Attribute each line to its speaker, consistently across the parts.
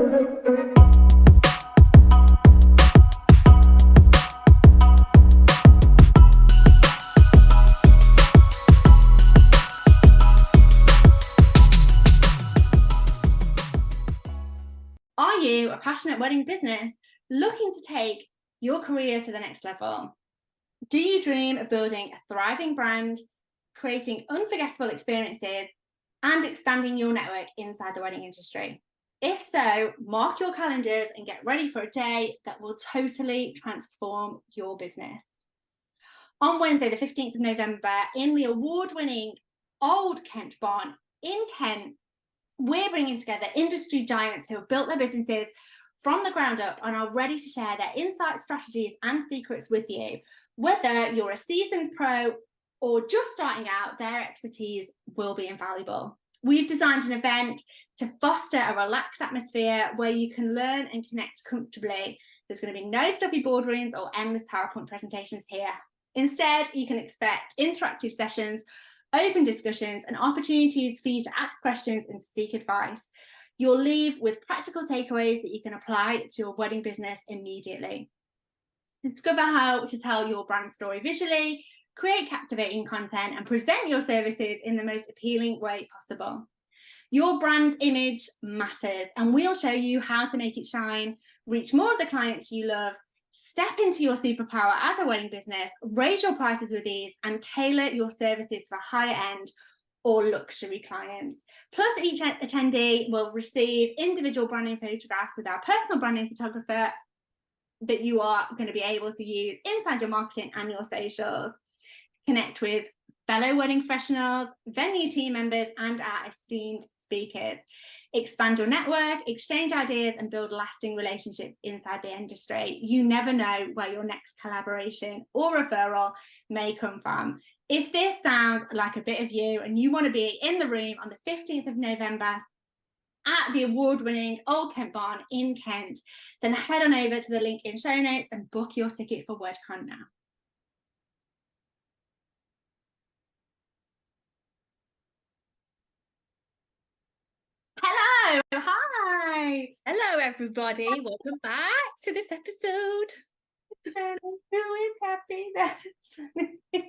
Speaker 1: Are you a passionate wedding business looking to take your career to the next level? Do you dream of building a thriving brand, creating unforgettable experiences, and expanding your network inside the wedding industry? If so, mark your calendars and get ready for a day that will totally transform your business. On Wednesday, the 15th of November, in the award-winning Old Kent Barn in Kent, we're bringing together industry giants who have built their businesses from the ground up and are ready to share their insights, strategies, and secrets with you. Whether you're a seasoned pro or just starting out, their expertise will be invaluable. We've designed an event to foster a relaxed atmosphere where you can learn and connect comfortably. There's going to be no stuffy boardrooms or endless PowerPoint presentations here. Instead, you can expect interactive sessions, open discussions, and opportunities for you to ask questions and seek advice. You'll leave with practical takeaways that you can apply to your wedding business immediately. Discover how to tell your brand story visually, create captivating content, and present your services in the most appealing way possible. Your brand's image matters, and we'll show you how to make it shine, reach more of the clients you love, step into your superpower as a wedding business, raise your prices with ease, and tailor your services for higher end or luxury clients. Plus, each attendee will receive individual branding photographs with our personal branding photographer that you are going to be able to use inside your marketing and your socials. Connect with fellow wedding professionals, venue team members, and our esteemed speakers. Expand your network, exchange ideas, and build lasting relationships inside the industry. You never know where your next collaboration or referral may come from. If this sounds like a bit of you and you want to be in the room on the 15th of November at the award-winning Old Kent Barn in Kent, then head on over to the link in show notes and book your ticket for WedCon now. Hello, hi.
Speaker 2: Hello, everybody. Welcome back to this episode.
Speaker 1: Who is happy that the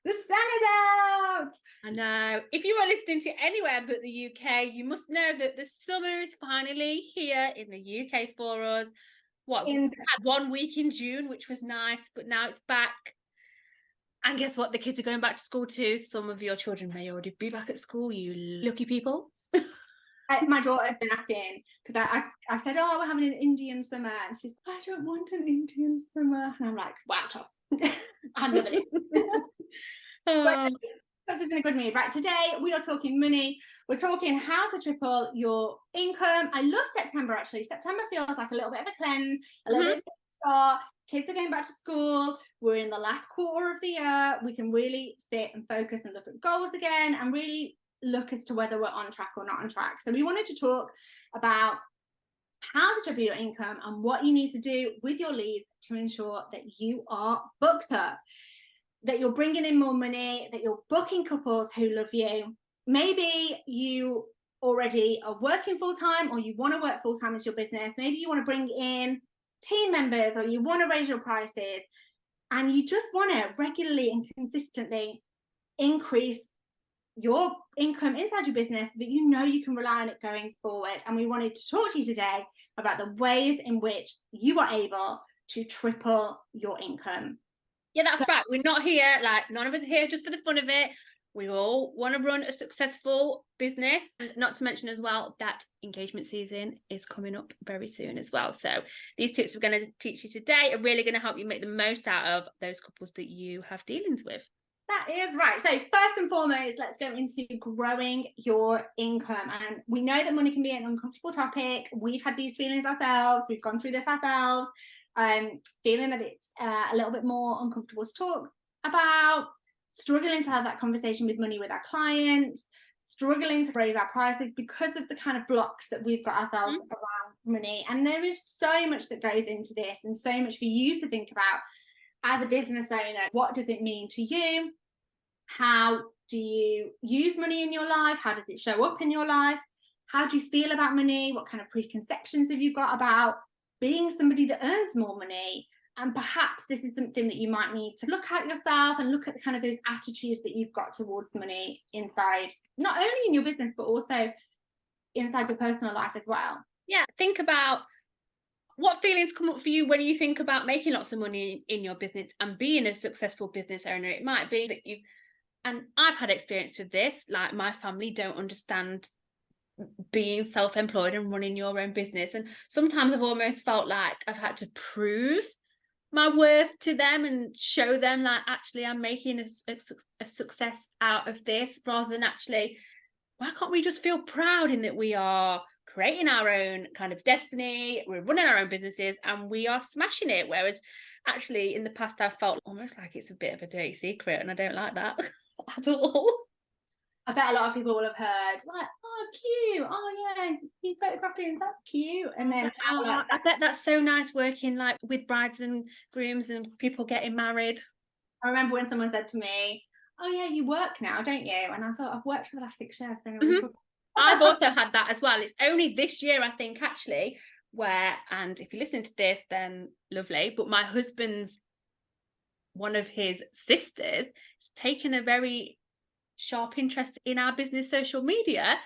Speaker 1: sun is out?
Speaker 2: I know. If you are listening to anywhere but the UK, you must know that the summer is finally here in the UK for us. We had 1 week in June, which was nice, but now it's back. And guess what? The kids are going back to school too. Some of your children may already be back at school, you lucky people.
Speaker 1: My daughter's been asking because I said, oh, we're having an Indian summer, and she's, I don't want an Indian summer, and I'm like, wow, tough. I'm loving it. But this has been a good mood. Right, today we are talking money. We're talking how to triple your income. I love September, actually. September feels like a little bit of a cleanse, a little bit of a start. Kids are going back to school. We're in the last quarter of the year. We can really sit and focus and look at goals again and really look as to whether we're on track or not on track. So we wanted to talk about how to triple your income and what you need to do with your leads to ensure that you are booked up, that you're bringing in more money, that you're booking couples who love you. Maybe you already are working full-time, or you want to work full-time as your business. Maybe you want to bring in team members, or you want to raise your prices, and you just want to regularly and consistently increase your income inside your business that you know you can rely on it going forward. And we wanted to talk to you today about the ways in which you are able to triple your income.
Speaker 2: Yeah, that's right. We're not here, like, none of us are here just for the fun of it. We all want to run a successful business, and not to mention as well that engagement season is coming up very soon as well. So these tips we're going to teach you today are really going to help you make the most out of those couples that you have dealings with.
Speaker 1: That is right. So first and foremost, let's go into growing your income. And we know that money can be an uncomfortable topic. We've had these feelings ourselves. We've gone through this ourselves. Feeling that it's a little bit more uncomfortable to talk about, struggling to have that conversation with money with our clients, struggling to raise our prices because of the kind of blocks that we've got ourselves around money. And there is so much that goes into this, and so much for you to think about as a business owner. What does it mean to you? How do you use money in your life? How does it show up in your life? How do you feel about money? What kind of preconceptions have you got about being somebody that earns more money? And perhaps this is something that you might need to look at yourself and look at the kind of those attitudes that you've got towards money inside, not only in your business, but also inside your personal life as well.
Speaker 2: Yeah, think about what feelings come up for you when you think about making lots of money in your business and being a successful business owner. It might be that you, and I've had experience with this, like my family don't understand being self-employed and running your own business. And sometimes I've almost felt like I've had to prove my worth to them and show them like, actually, I'm making a success out of this, rather than actually, why can't we just feel proud in that we are creating our own kind of destiny, we're running our own businesses and we are smashing it? Whereas actually in the past I've felt almost like it's a bit of a dirty secret, and I don't like that at all.
Speaker 1: I bet a lot of people will have heard like, oh, cute, oh yeah, you photographed it, that's cute. And then
Speaker 2: I bet that's so nice working like with brides and grooms and people getting married.
Speaker 1: I remember when someone said to me, oh yeah, you work now, don't you? And I thought, I've worked for the last 6 years.
Speaker 2: I've also had that as well. It's only this year, I think, actually, where, and if you listen to this, then lovely, but my husband's, one of his sisters has taken a very sharp interest in our business social media,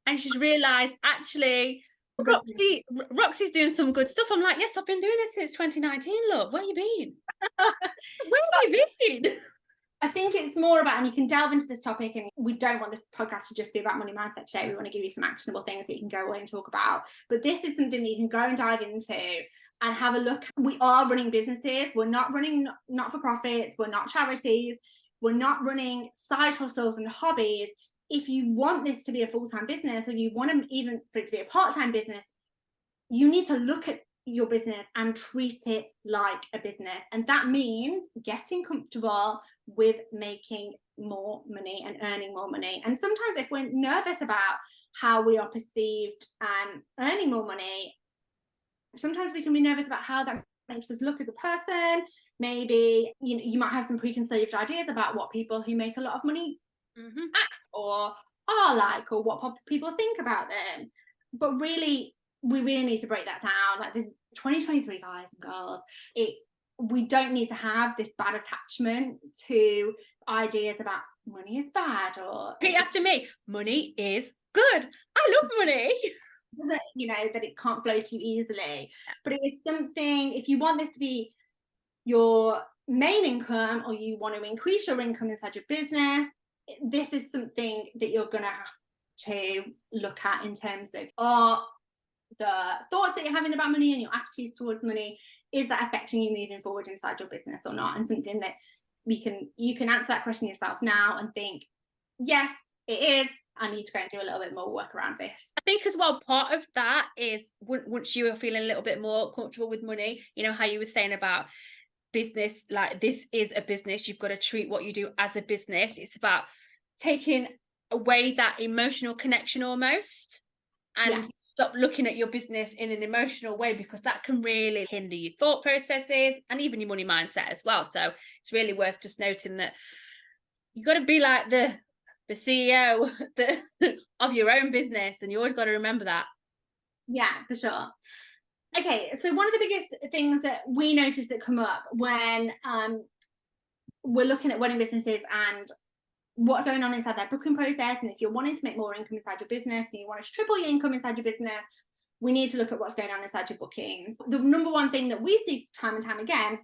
Speaker 2: and she's realized, actually, Roxy's doing some good stuff. I'm like, yes, I've been doing this since 2019, love. Where you been? Where have you been?
Speaker 1: I think it's more about, and you can delve into this topic, and we don't want this podcast to just be about money mindset today. We want to give you some actionable things that you can go away and talk about. But this is something that you can go and dive into and have a look. We are running businesses. We're not running not-for-profits. We're not charities. We're not running side hustles and hobbies. If you want this to be a full-time business, or you want to even for it to be a part-time business, you need to look at your business and treat it like a business. And that means getting comfortable with making more money and earning more money. And sometimes if we're nervous about how we are perceived and earning more money, sometimes we can be nervous about how that makes us look as a person. Maybe you might have some preconceived ideas about what people who make a lot of money act or are like, or what people think about them. But really, we really need to break that down. Like, this 2023, guys and girls, we don't need to have this bad attachment to ideas about money is bad, or
Speaker 2: repeat after me, money is good. I love money.
Speaker 1: That it can't flow to you easily. But it is something, if you want this to be your main income, or you want to increase your income inside your business, this is something that you're going to have to look at in terms of the thoughts that you're having about money and your attitudes towards money. Is that affecting you moving forward inside your business or not? And something that you can answer that question yourself now and think, yes, it is. I need to go and do a little bit more work around this.
Speaker 2: I think as well, part of that is once you are feeling a little bit more comfortable with money, how you were saying about business, like this is a business, you've got to treat what you do as a business. It's about taking away that emotional connection almost, and stop looking at your business in an emotional way, because that can really hinder your thought processes and even your money mindset as well. So it's really worth just noting that you've got to be like the CEO of your own business, and you always got to remember that.
Speaker 1: Yeah, for sure. Okay, so one of the biggest things that we notice that come up when we're looking at wedding businesses and what's going on inside that booking process, and if you're wanting to make more income inside your business and you want to triple your income inside your business, we need to look at what's going on inside your bookings. The number one thing that we see time and time again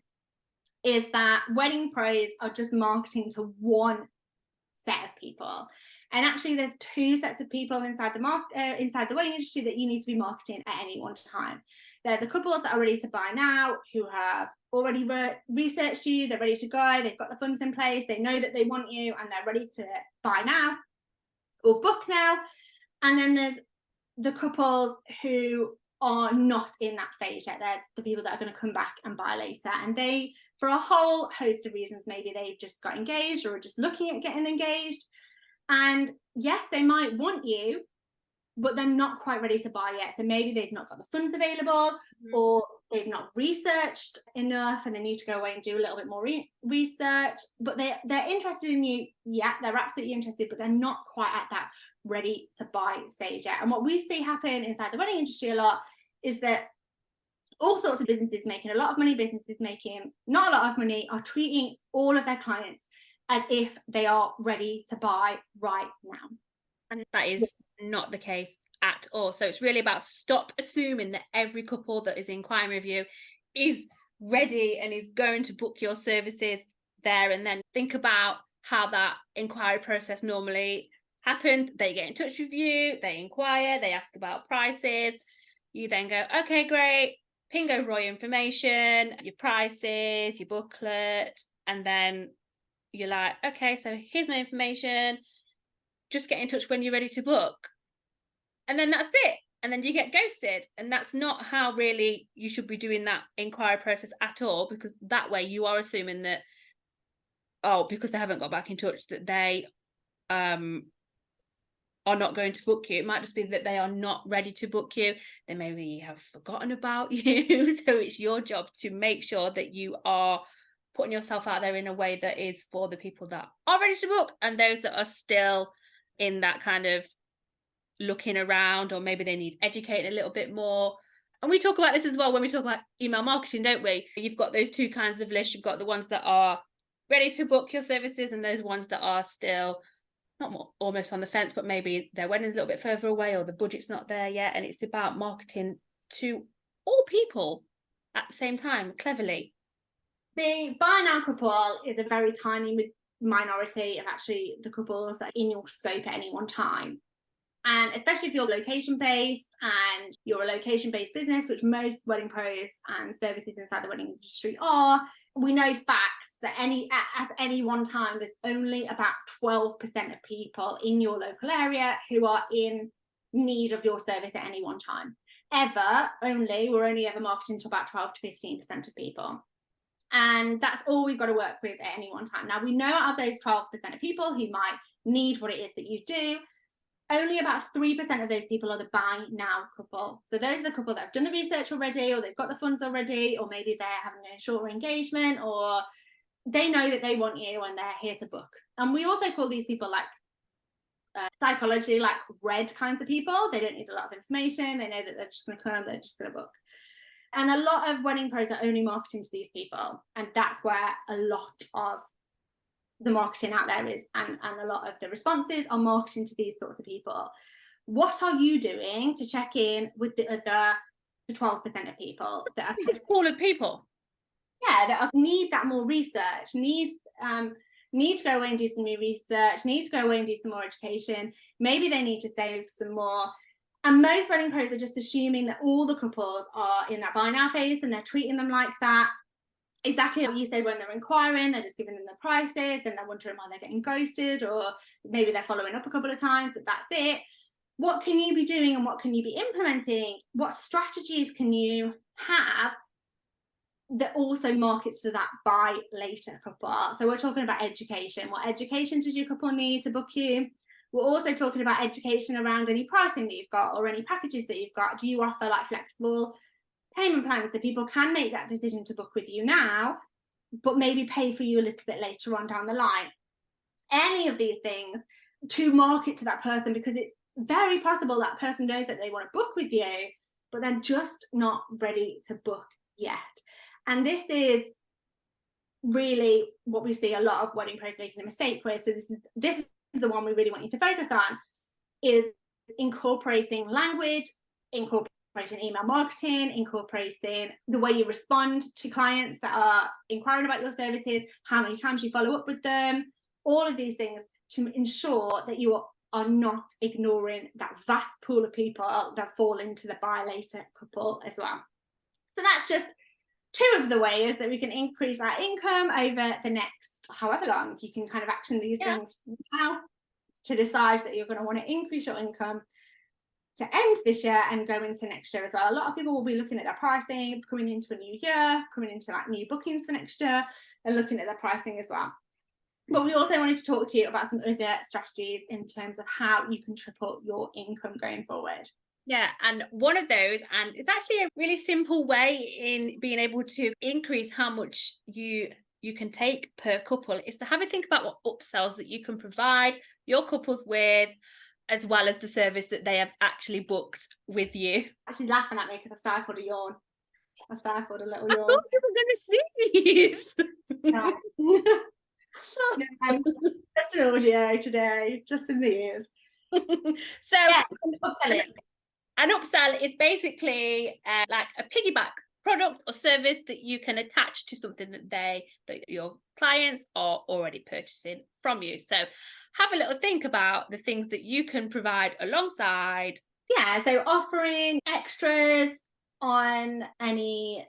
Speaker 1: is that wedding pros are just marketing to one set of people, and actually there's two sets of people inside the wedding industry that you need to be marketing at any one time. They're the couples that are ready to buy now, who have already researched you, they're ready to go, they've got the funds in place, they know that they want you, and they're ready to buy now or book now. And then there's the couples who are not in that phase yet. They're the people that are going to come back and buy later, and they, for a whole host of reasons, maybe they've just got engaged or are just looking at getting engaged, and yes, they might want you but they're not quite ready to buy yet. So maybe they've not got the funds available, or they've not researched enough and they need to go away and do a little bit more research, but they're interested in you. Yeah, they're absolutely interested, but they're not quite at that ready to buy stage yet. And what we see happen inside the wedding industry a lot is that all sorts of businesses making a lot of money, businesses making not a lot of money, are treating all of their clients as if they are ready to buy right now.
Speaker 2: And that is not the case at all. So it's really about stop assuming that every couple that is inquiring with you is ready and is going to book your services there and then. Think about how that inquiry process normally happened. They get in touch with you, they inquire, they ask about prices. You then go, okay, great, ping over all your information, your prices, your booklet, and then you're like, okay, so here's my information, just get in touch when you're ready to book. And then that's it. And then you get ghosted. And that's not how really you should be doing that inquiry process at all, because that way you are assuming that, oh, because they haven't got back in touch, that they are not going to book you. It might just be that they are not ready to book you. They maybe have forgotten about you. So it's your job to make sure that you are putting yourself out there in a way that is for the people that are ready to book and those that are still in that kind of looking around, or maybe they need educating a little bit more. And we talk about this as well when we talk about email marketing, don't we? You've got those two kinds of lists. You've got the ones that are ready to book your services and those ones that are still not more, almost on the fence, but maybe their wedding's a little bit further away or the budget's not there yet. And it's about marketing to all people at the same time, cleverly.
Speaker 1: The buy now couple is a very tiny minority of actually the couples that are in your scope at any one time. And especially if you're location based and you're a location based business, which most wedding pros and services inside the wedding industry are, we know facts that at any one time there's only about 12% of people in your local area who are in need of your service at any one time. We're only ever marketing to about 12 to 15% of people. And that's all we've got to work with at any one time. Now, we know out of those 12% of people who might need what it is that you do, only about 3% of those people are the buy now couple. So those are the couple that have done the research already, or they've got the funds already, or maybe they're having a shorter engagement, or they know that they want you and they're here to book. And we also call these people like psychology, like red kinds of people. They don't need a lot of information. They know that they're just going to come, they're just going to book. And a lot of wedding pros are only marketing to these people. And that's where a lot of the marketing out there is, and a lot of the responses are marketing to these sorts of people. What are you doing to check in with the other 12% of people that are
Speaker 2: it's full of people?
Speaker 1: Yeah, that need that more research, need to go away and do some new research, need to go away and do some more education. Maybe they need to save some more. And most wedding pros are just assuming that all the couples are in that buy now phase and they're treating them like that. Exactly what you said, when they're inquiring, they're just giving them the prices and they're wondering why they're getting ghosted, or maybe they're following up a couple of times, but that's it. What can you be doing and what can you be implementing? What strategies can you have that also markets to that buy later couple? So we're talking about education. What education does your couple need to book you? We're also talking about education around any pricing that you've got or any packages that you've got. Do you offer like flexible payment plans so people can make that decision to book with you now, but maybe pay for you a little bit later on down the line? Any of these things to market to that person, because it's very possible that person knows that they want to book with you, but they're just not ready to book yet. And this is really what we see a lot of wedding pros making a mistake with. So this is the one we really want you to focus on, is incorporating language, incorporating email marketing, incorporating the way you respond to clients that are inquiring about your services, how many times you follow up with them, all of these things to ensure that you are not ignoring that vast pool of people that fall into the buy later couple as well. So that's just two of the ways that we can increase our income over the next however long. You can kind of action these things now to decide that you're going to want to increase your income to end this year and go into next year as well. A lot of people will be looking at their pricing coming into a new year, coming into like new bookings for next year, and looking at their pricing as well. But we also wanted to talk to you about some other strategies in terms of how you can triple your income going forward.
Speaker 2: Yeah, and one of those, and it's actually a really simple way in being able to increase how much you can take per couple, is to have a think about what upsells that you can provide your couples with, as well as the service that they have actually booked with you.
Speaker 1: She's laughing at me because I stifled a yawn. I stifled a little
Speaker 2: I
Speaker 1: yawn.
Speaker 2: thought you were going to sneeze.
Speaker 1: No. No, just an audio today, just in the ears.
Speaker 2: So
Speaker 1: yeah, upselling.
Speaker 2: An upsell is basically like a piggyback product or service that you can attach to something that your clients are already purchasing from you. So have a little think about the things that you can provide alongside.
Speaker 1: Yeah, so offering extras on any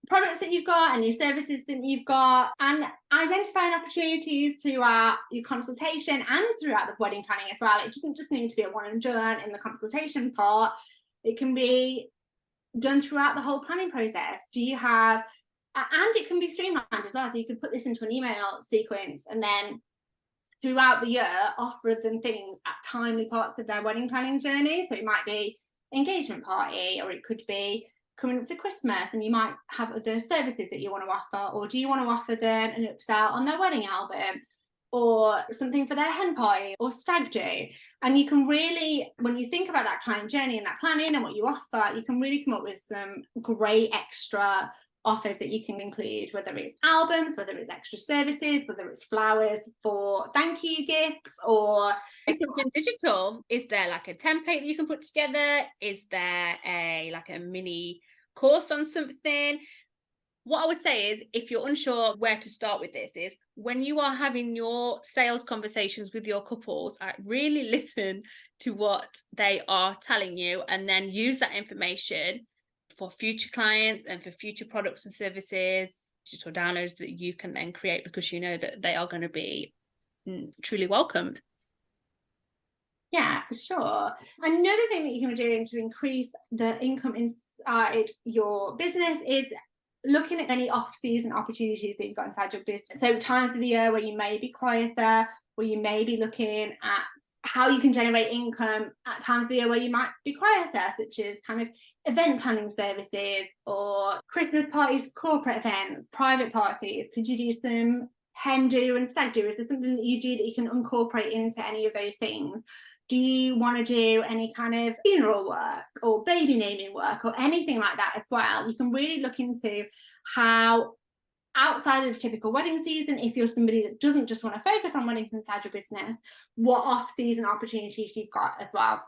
Speaker 1: products that you've got, any services that you've got, and identifying opportunities throughout your consultation and throughout the wedding planning as well. It doesn't just need to be a one and done in the consultation part. It can be done throughout the whole planning process. Do you have, and it can be streamlined as well. So you could put this into an email sequence and then throughout the year offer them things at timely parts of their wedding planning journey. So it might be engagement party, or it could be coming up to Christmas and you might have other services that you want to offer, or do you want to offer them an upsell on their wedding album or something for their hen party or stag do. And you can really, when you think about that client journey and that planning and what you offer, you can really come up with some great extra offers that you can include, whether it's albums, whether it's extra services, whether it's flowers for thank you gifts, or
Speaker 2: something digital. Is there like a template that you can put together? Is there a mini course on something? What I would say is, if you're unsure where to start with this, is when you are having your sales conversations with your couples, really listen to what they are telling you and then use that information for future clients and for future products and services, digital downloads that you can then create, because you know that they are going to be truly welcomed.
Speaker 1: Yeah, for sure. Another thing that you can be doing to increase the income inside your business is looking at any off-season opportunities that you've got inside your business. So times of the year where you may be quieter, where you may be looking at how you can generate income at times of the year where you might be quieter, such as kind of event planning services or Christmas parties, corporate events, private parties. Could you do some hen do and stag do? Is there something that you do that you can incorporate into any of those things? Do you want to do any kind of funeral work or baby naming work or anything like that as well? You can really look into how, outside of typical wedding season, if you're somebody that doesn't just want to focus on weddings inside your business, what off-season opportunities you've got as well.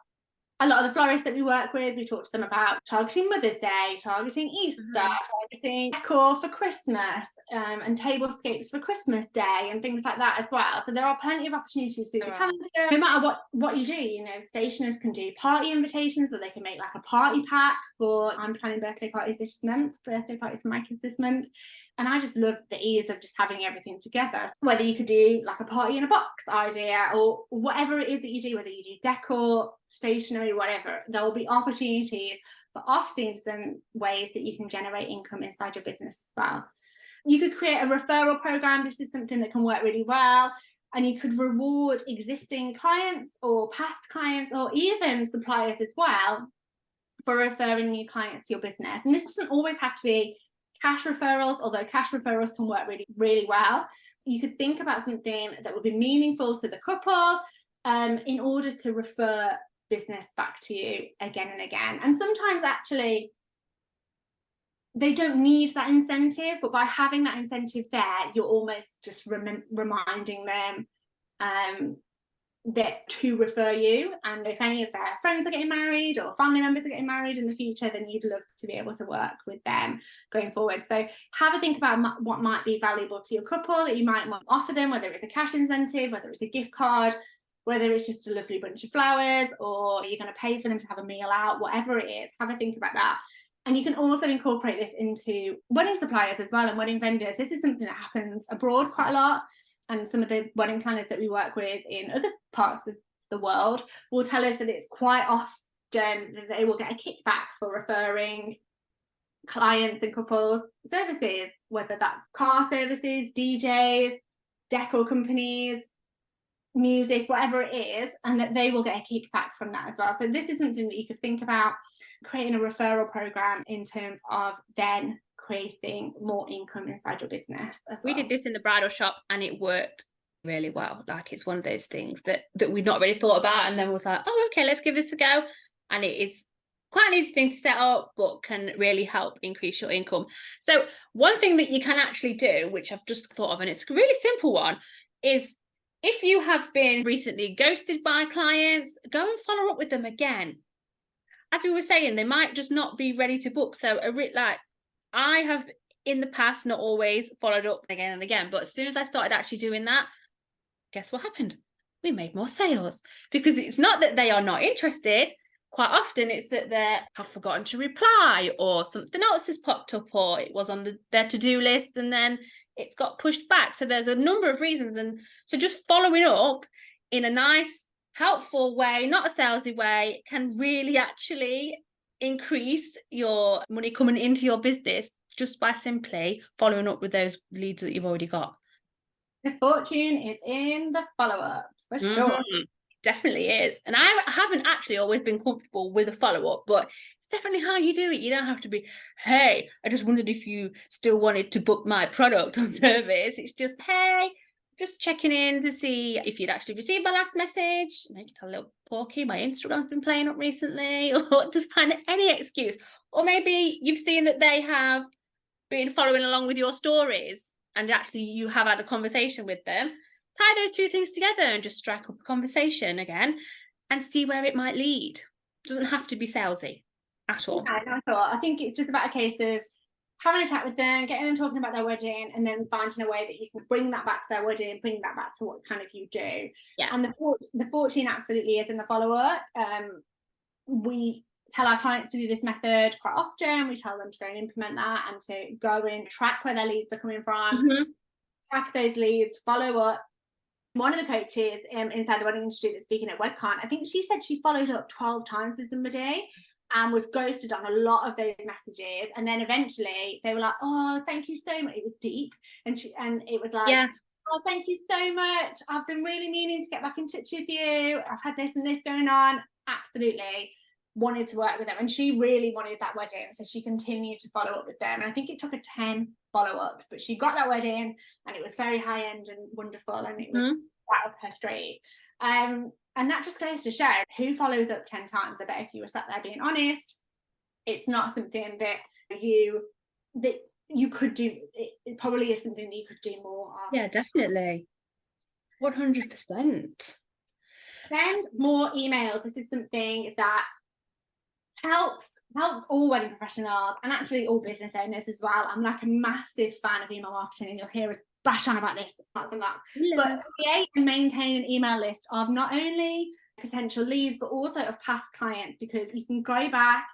Speaker 1: A lot of the florists that we work with, we talk to them about targeting Mother's Day, targeting Easter, targeting decor for Christmas, and tablescapes for Christmas Day and things like that as well. So there are plenty of opportunities to do the calendar. No matter what you do, you know, stationers can do party invitations, so they can make like a party pack for, I'm planning birthday parties this month, birthday parties for my kids this month. And I just love the ease of just having everything together. Whether you could do like a party in a box idea or whatever it is that you do, whether you do decor, stationery, whatever, there will be opportunities for off-season ways that you can generate income inside your business as well. You could create a referral program. This is something that can work really well. And you could reward existing clients or past clients or even suppliers as well for referring new clients to your business. And this doesn't always have to be cash referrals, although cash referrals can work really, really well. You could think about something that would be meaningful to the couple in order to refer business back to you again and again. And sometimes actually they don't need that incentive, but by having that incentive there, you're almost just reminding them that to refer you. And if any of their friends are getting married or family members are getting married in the future, then you'd love to be able to work with them going forward. So have a think about what might be valuable to your couple that you might want to offer them, whether it's a cash incentive, whether it's a gift card, whether it's just a lovely bunch of flowers, or you're going to pay for them to have a meal out, whatever it is. Have a think about that. And you can also incorporate this into wedding suppliers as well and wedding vendors. This is something that happens abroad quite a lot. And some of the wedding planners that we work with in other parts of the world will tell us that it's quite often that they will get a kickback for referring clients and couples services, whether that's car services, DJs, decor companies, music, whatever it is, and that they will get a kickback from that as well. So this is something that you could think about, creating a referral program in terms of then creating more income inside your business as well.
Speaker 2: We did this in the bridal shop and it worked really well. Like, it's one of those things that we'd not really thought about, and then was like, oh, okay, let's give this a go. And it is quite an easy thing to set up, but can really help increase your income. So one thing that you can actually do, which I've just thought of, and it's a really simple one, is if you have been recently ghosted by clients, go and follow up with them again. As we were saying, they might just not be ready to book. So like, I have in the past not always followed up again and again, but as soon as I started actually doing that, guess what happened? We made more sales, because it's not that they are not interested. Quite often it's that they have forgotten to reply, or something else has popped up, or it was on their to-do list and then it's got pushed back. So there's a number of reasons. And so just following up in a nice, helpful way, not a salesy way, can really actually increase your money coming into your business just by simply following up with those leads that you've already got.
Speaker 1: The fortune is in the follow-up, for sure.
Speaker 2: Definitely is. And I haven't actually always been comfortable with a follow-up, but it's definitely how you do it. You don't have to be, hey, I just wondered if you still wanted to book my product or service. It's just, hey, just checking in to see if you'd actually received my last message. Maybe tell a little porky, my Instagram's been playing up recently, or just find any excuse. Or maybe you've seen that they have been following along with your stories and actually you have had a conversation with them. Tie those two things together and just strike up a conversation again and see where it might lead. It doesn't have to be salesy at all.
Speaker 1: Yeah, not at all. I think it's just about a case of having a chat with them, getting them talking about their wedding, and then finding a way that you can bring that back to their wedding, bring that back to what kind of you do.
Speaker 2: Yeah.
Speaker 1: And the fortune absolutely is in the follow-up. We tell our clients to do this method quite often. We tell them to go and implement that and to go and track where their leads are coming from, track those leads, follow up. One of the coaches inside the wedding industry that's speaking at WedCon, I think she said she followed up 12 times with somebody and was ghosted on a lot of those messages. And then eventually they were like, oh, thank you so much. It was deep. And it was like, yeah. Oh, thank you so much. I've been really meaning to get back in touch with you. I've had this and this going on. Absolutely wanted to work with them. And she really wanted that wedding. So she continued to follow up with them. And I think it took her 10 follow-ups, but she got that wedding and it was very high-end and wonderful. And it was right up her street. And that just goes to show who follows up 10 times. I bet if you were sat there being honest, it's not something that you could do. It probably is something that you could do more of.
Speaker 2: Yeah, definitely. 100%.
Speaker 1: Send more emails. This is something that helps all wedding professionals and actually all business owners as well. I'm like a massive fan of email marketing, and you'll hear us bash on about this lots and lots. But create and maintain an email list of not only potential leads but also of past clients, because you can go back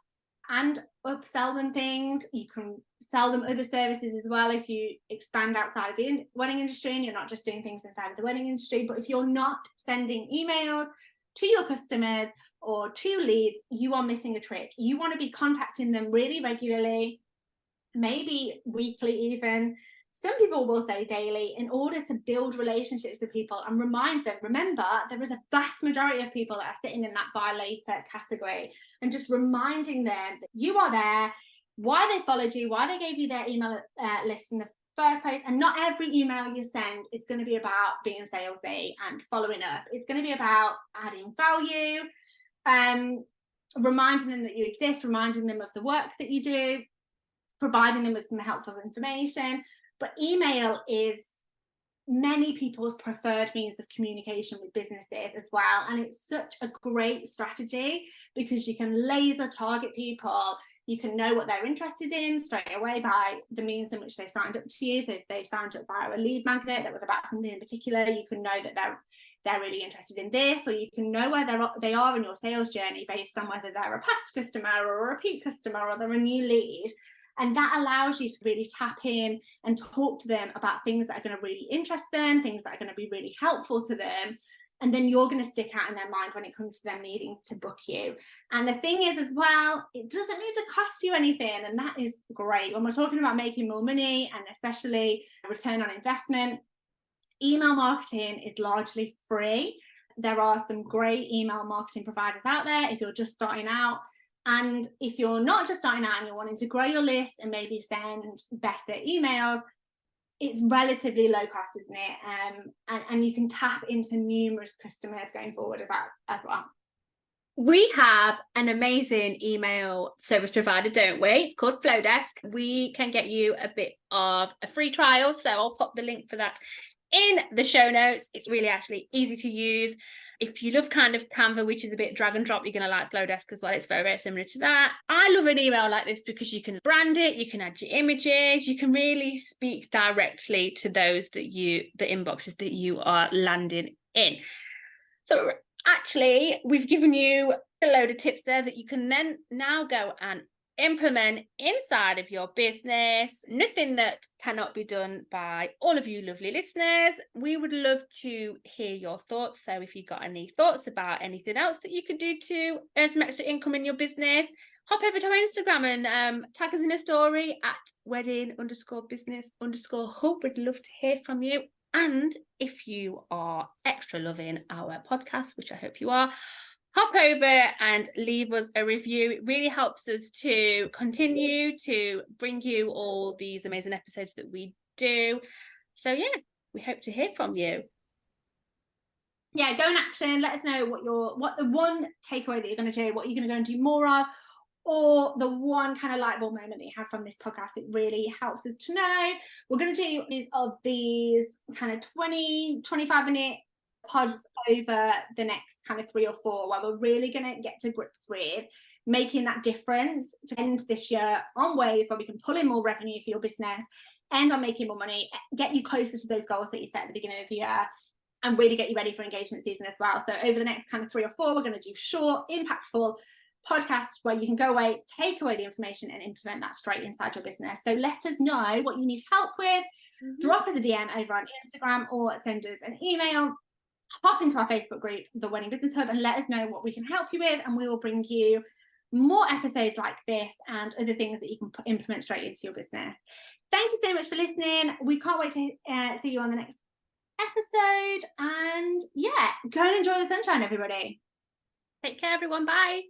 Speaker 1: and upsell them things. You can sell them other services as well if you expand outside of the wedding industry and you're not just doing things inside of the wedding industry. But if you're not sending emails to your customers or to leads, you are missing a trick. You want to be contacting them really regularly, maybe weekly even. Some people will say daily, in order to build relationships with people and remind them. Remember, there is a vast majority of people that are sitting in that buy later category, and just reminding them that you are there, why they followed you, why they gave you their email list in the first place. And not every email you send is going to be about being salesy and following up. It's going to be about adding value, reminding them that you exist, reminding them of the work that you do, providing them with some helpful information. But email is many people's preferred means of communication with businesses as well. And it's such a great strategy because you can laser target people. You can know what they're interested in straight away by the means in which they signed up to you. So if they signed up via a lead magnet that was about something in particular, you can know that they're really interested in this, or you can know where they are in your sales journey based on whether they're a past customer or a repeat customer or they're a new lead. And that allows you to really tap in and talk to them about things that are going to really interest them, things that are going to be really helpful to them. And then you're going to stick out in their mind when it comes to them needing to book you. And the thing is as well, it doesn't need to cost you anything. And that is great. When we're talking about making more money and especially return on investment, email marketing is largely free. There are some great email marketing providers out there if you're just starting out. And if you're not just starting out and you're wanting to grow your list and maybe send better emails, it's relatively low cost, isn't it? And you can tap into numerous customers going forward about as well.
Speaker 2: We have an amazing email service provider, don't we? It's called Flowdesk. We can get you a bit of a free trial, so I'll pop the link for that in the show notes. It's really actually easy to use. If you love kind of Canva, which is a bit drag and drop, you're going to like Flowdesk as well. It's very, very similar to that. I love an email like this because you can brand it, you can add your images, you can really speak directly to those the inboxes that you are landing in. So actually, we've given you a load of tips there that you can then now go and implement inside of your business. Nothing that cannot be done by all of you lovely listeners. We would love to hear your thoughts. So if you've got any thoughts about anything else that you could do to earn some extra income in your business, hop over to our Instagram and tag us in a story at wedding_business_hub. We'd love to hear from you. And if you are extra loving our podcast, which I hope you are, hop over and leave us a review. It really helps us to continue to bring you all these amazing episodes that we do. So yeah, we hope to hear from you.
Speaker 1: Yeah, go in action. Let us know what the one takeaway that you're going to do, what you're going to go and do more of, or the one kind of light bulb moment that you have from this podcast. It really helps us to know. We're going to do these kind of 20-25 minute pods over the next kind of 3 or 4, where we're really going to get to grips with making that difference to end this year on ways where we can pull in more revenue for your business, end on making more money, get you closer to those goals that you set at the beginning of the year, and really get you ready for engagement season as well. So over the next kind of 3 or 4, we're going to do short, impactful podcasts where you can go away, take away the information and implement that straight inside your business. So let us know what you need help with. Drop us a DM over on Instagram or send us an email. Hop into our Facebook group, The Wedding Business Hub, and let us know what we can help you with, and we will bring you more episodes like this and other things that you can implement straight into your business. Thank you so much for listening. We can't wait to see you on the next episode, and yeah, go and enjoy the sunshine, everybody.
Speaker 2: Take care, everyone. Bye.